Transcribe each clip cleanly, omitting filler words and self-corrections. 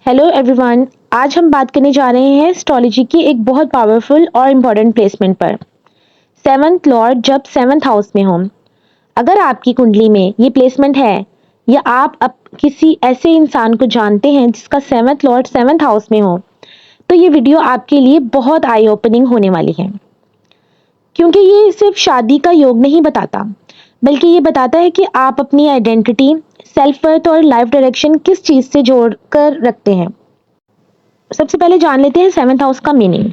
Hello everyone. आज हम बात करने जा रहे हैं एस्ट्रोलॉजी की एक बहुत पावरफुल और इम्पॉर्टेंट प्लेसमेंट पर। सेवंथ लॉर्ड जब सेवंथ हाउस में हो, अगर आपकी कुंडली में ये प्लेसमेंट है या आप किसी ऐसे इंसान को जानते हैं जिसका सेवंथ लॉर्ड सेवंथ हाउस में हो, तो ये वीडियो आपके लिए बहुत आई ओपनिंग होने वाली है, क्योंकि ये सिर्फ शादी का योग नहीं बताता, बल्कि ये बताता है कि आप अपनी आइडेंटिटी, सेल्फ वर्थ और लाइफ डायरेक्शन किस चीज से जोड़ कर रखते हैं। सबसे पहले जान लेते हैं सेवंथ हाउस का मीनिंग।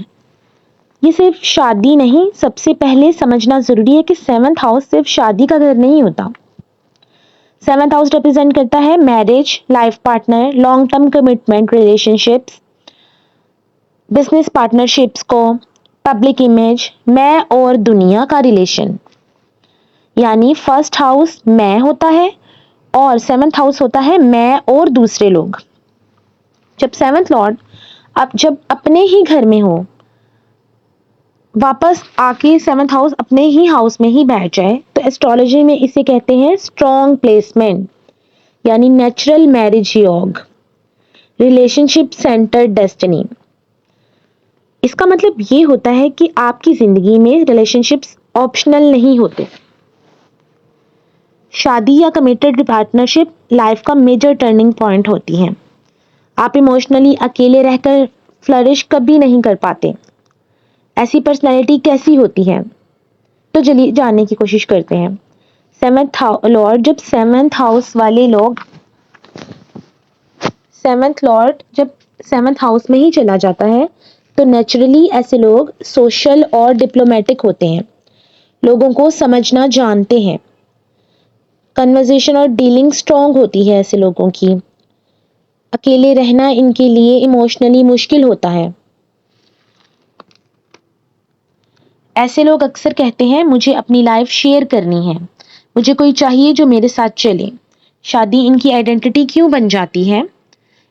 ये सिर्फ शादी नहीं, सबसे पहले समझना जरूरी है कि सेवंथ हाउस सिर्फ शादी का घर नहीं होता। सेवंथ हाउस रिप्रेजेंट करता है marriage, life partner, long term commitment, relationships, business partnerships को, पब्लिक इमेज, मैं और दुनिया का रिलेशन। यानी फर्स्ट हाउस मैं होता है और सेवंथ हाउस होता है मैं और दूसरे लोग। जब सेवंथ लॉर्ड जब अपने ही घर में हो, वापस आके सेवंथ हाउस अपने ही हाउस में ही बैठ जाए, तो एस्ट्रोलॉजी में इसे कहते हैं स्ट्रॉन्ग प्लेसमेंट, यानी नेचुरल मैरिज योग, रिलेशनशिप सेंटर्ड डेस्टिनी। इसका मतलब ये होता है कि आपकी जिंदगी में रिलेशनशिप्स ऑप्शनल नहीं होते। शादी या कमिटेड पार्टनरशिप लाइफ का मेजर टर्निंग पॉइंट होती है। आप इमोशनली अकेले रहकर फ्लरिश कभी नहीं कर पाते। ऐसी पर्सनैलिटी कैसी होती है, तो चलिए जानने की कोशिश करते हैं। सेवंथ लॉर्ड जब सेवंथ हाउस में ही चला जाता है, तो नेचुरली ऐसे लोग सोशल और डिप्लोमेटिक होते हैं, लोगों को समझना जानते हैं, कन्वर्सेशन और डीलिंग स्ट्रॉन्ग होती है ऐसे लोगों की। अकेले रहना इनके लिए इमोशनली मुश्किल होता है। ऐसे लोग अक्सर कहते हैं मुझे अपनी लाइफ शेयर करनी है, मुझे कोई चाहिए जो मेरे साथ चले। शादी इनकी आइडेंटिटी क्यों बन जाती है?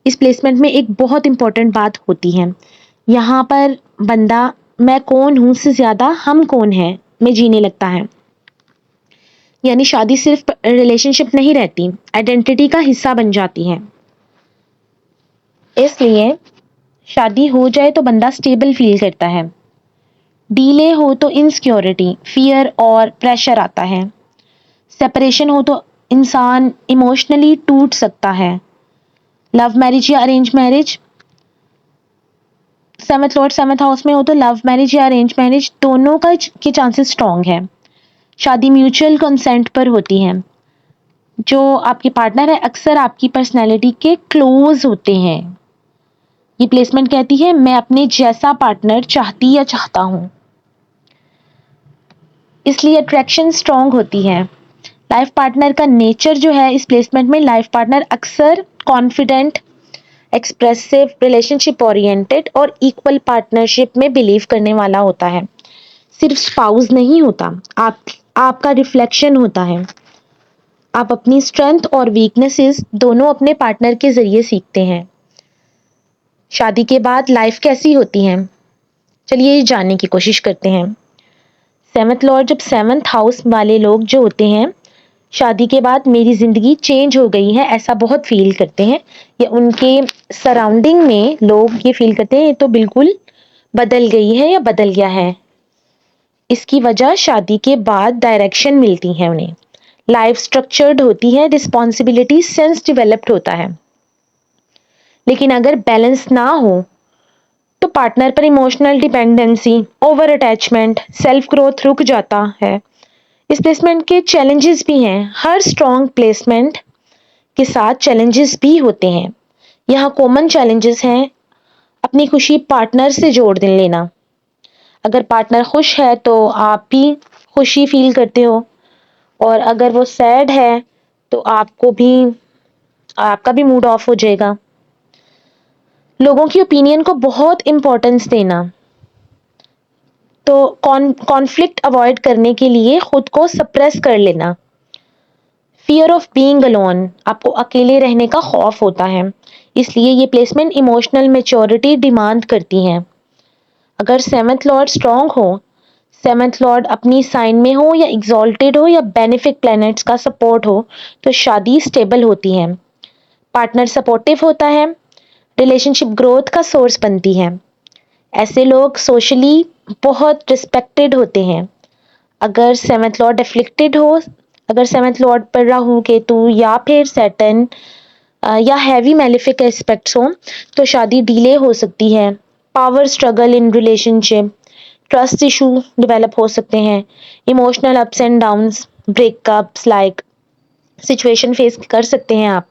इस प्लेसमेंट में एक बहुत इंपॉर्टेंट बात होती है। यहाँ पर बंदा मैं कौन हूं से ज्यादा हम कौन है में जीने लगता है। यानी शादी सिर्फ रिलेशनशिप नहीं रहती, आइडेंटिटी का हिस्सा बन जाती है। इसलिए शादी हो जाए तो बंदा स्टेबल फील करता है, डीले हो तो इनसिक्योरिटी, फियर और प्रेशर आता है, सेपरेशन हो तो इंसान इमोशनली टूट सकता है। लव मैरिज या arrange marriage, seventh Lord seventh house में हो तो लव मैरिज या अरेंज मैरिज दोनों का के चांसेस स्ट्रांग है। शादी म्यूचुअल कंसेंट पर होती है। जो आपके पार्टनर है अक्सर आपकी पर्सनैलिटी के क्लोज होते हैं। ये प्लेसमेंट कहती है मैं अपने जैसा पार्टनर चाहती या चाहता हूं, इसलिए अट्रैक्शन स्ट्रांग होती है। लाइफ पार्टनर का नेचर जो है इस प्लेसमेंट में, लाइफ पार्टनर अक्सर कॉन्फिडेंट, एक्सप्रेसिव, रिलेशनशिप ओरिएंटेड और इक्वल पार्टनरशिप में बिलीव करने वाला होता है। सिर्फ स्पाउस नहीं होता, आपका रिफ्लेक्शन होता है। आप अपनी स्ट्रेंथ और वीकनेसेस दोनों अपने पार्टनर के जरिए सीखते हैं। शादी के बाद लाइफ कैसी होती है, चलिए ये जानने की कोशिश करते हैं। सेवंथ लॉर्ड जब सेवंथ हाउस वाले लोग जो होते हैं, शादी के बाद मेरी जिंदगी चेंज हो गई है ऐसा बहुत फील करते हैं, या उनके सराउंडिंग में लोग ये फील करते हैं ये तो बिल्कुल बदल गई है या बदल गया है। इसकी वजह शादी के बाद डायरेक्शन मिलती है उन्हें, लाइफ स्ट्रक्चर्ड होती है, रिस्पॉन्सिबिलिटी सेंस डेवलप्ड होता है। लेकिन अगर बैलेंस ना हो तो पार्टनर पर emotional dependency, over attachment, self growth रुक जाता है। इस प्लेसमेंट के चैलेंजेस भी हैं। हर स्ट्रॉन्ग प्लेसमेंट के साथ चैलेंजेस भी होते हैं। यहाँ कॉमन चैलेंजेस हैं अपनी खुशी पार्टनर से जोड़ लेना। अगर पार्टनर खुश है तो आप भी खुशी फील करते हो, और अगर वो सैड है तो आपका भी मूड ऑफ हो जाएगा। लोगों की ओपिनियन को बहुत इंपॉर्टेंस देना, तो कॉन्फ्लिक्ट अवॉइड करने के लिए खुद को सप्रेस कर लेना। फियर ऑफ बीइंग अलोन, आपको अकेले रहने का खौफ होता है, इसलिए ये प्लेसमेंट इमोशनल मैच्योरिटी डिमांड करती है। अगर सेवंथ लॉर्ड स्ट्रांग हो, सेवंथ लॉर्ड अपनी साइन में हो या एग्जॉल्टेड हो या बेनिफिक प्लैनेट्स का सपोर्ट हो, तो शादी स्टेबल होती है, पार्टनर सपोर्टिव होता है, रिलेशनशिप ग्रोथ का सोर्स बनती है। ऐसे लोग सोशली बहुत रिस्पेक्टेड होते हैं। अगर सेवंथ लॉर्ड एफ्लिक्टेड हो, अगर सेवंथ लॉर्ड पर राहु केतु या फिर सैटर्न या हैवी मैलिफिक एस्पेक्ट्स हो तो शादी डिले हो सकती है। Power struggle in relationship, trust issue develop हो सकते हैं। Emotional ups and downs, breakups like situation face कर सकते हैं आप।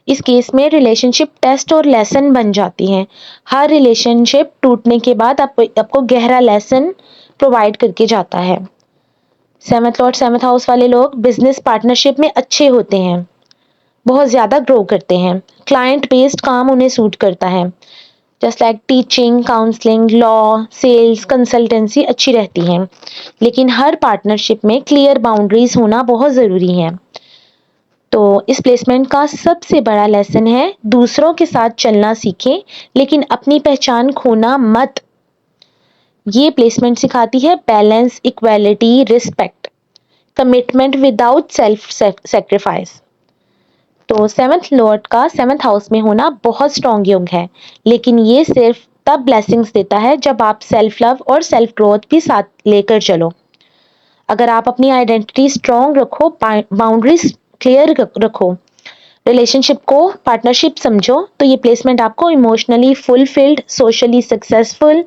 इस केस में रिलेशनशिप टेस्ट और लेसन बन जाती हैं। हर रिलेशनशिप टूटने के बाद आपको गहरा लेसन प्रोवाइड करके जाता है। सेवंथ लॉर्ड सेवंथ हाउस वाले लोग बिजनेस पार्टनरशिप में अच्छे होते हैं, बहुत ज़्यादा ग्रो करते हैं। क्लाइंट बेस्ड काम उन्हें सूट करता है, just like teaching, counselling, law, sales, consultancy अच्छी रहती हैं। लेकिन हर पार्टनरशिप में क्लियर बाउंड्रीज होना बहुत ज़रूरी है। तो इस प्लेसमेंट का सबसे बड़ा लेसन है दूसरों के साथ चलना सीखें, लेकिन अपनी पहचान खोना मत। ये प्लेसमेंट सिखाती है balance, equality, respect, commitment without self sacrifice. तो सेवंथ लॉर्ड का सेवंथ हाउस में होना बहुत स्ट्रॉन्ग योग है, लेकिन ये सिर्फ तब ब्लेसिंग्स देता है जब आप सेल्फ लव और सेल्फ ग्रोथ भी साथ लेकर चलो। अगर आप अपनी आइडेंटिटी स्ट्रॉन्ग रखो, बाउंड्रीज क्लियर रखो, रिलेशनशिप को पार्टनरशिप समझो, तो ये प्लेसमेंट आपको इमोशनली फुलफिल्ड, सोशली सक्सेसफुल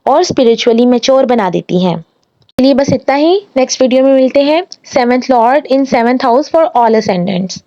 और स्पिरिचुअली मैच्योर बना देती है। चलिए बस इतना ही। नेक्स्ट वीडियो में मिलते हैं। Seventh Lord in seventh house for all ascendants.